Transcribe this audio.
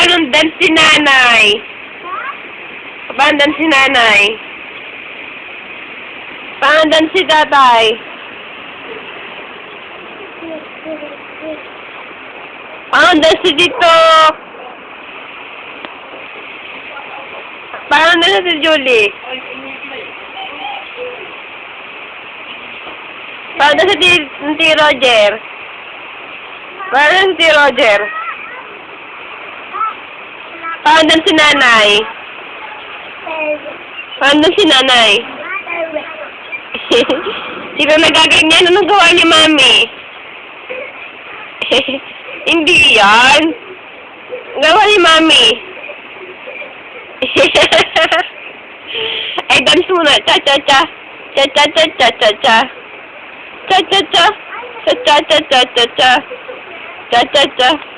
Paano dance si nanay? Paano dance si nanay? Paano dance si tatay? Paano dance si Tito? Paano dance si Julie? Paano dance si Roger? Paano dance si Roger? Paano dance si nanay? Paano dance si nanay? Sino nagaganyan? Anong gawa ni Mami? Hindi yan. Gawa ni Mami. Ay, dance muna. Cha-cha-cha. Cha-cha-cha-cha-cha-cha. Cha-cha-cha. Cha-cha-cha-cha-cha-cha. Cha-cha-cha.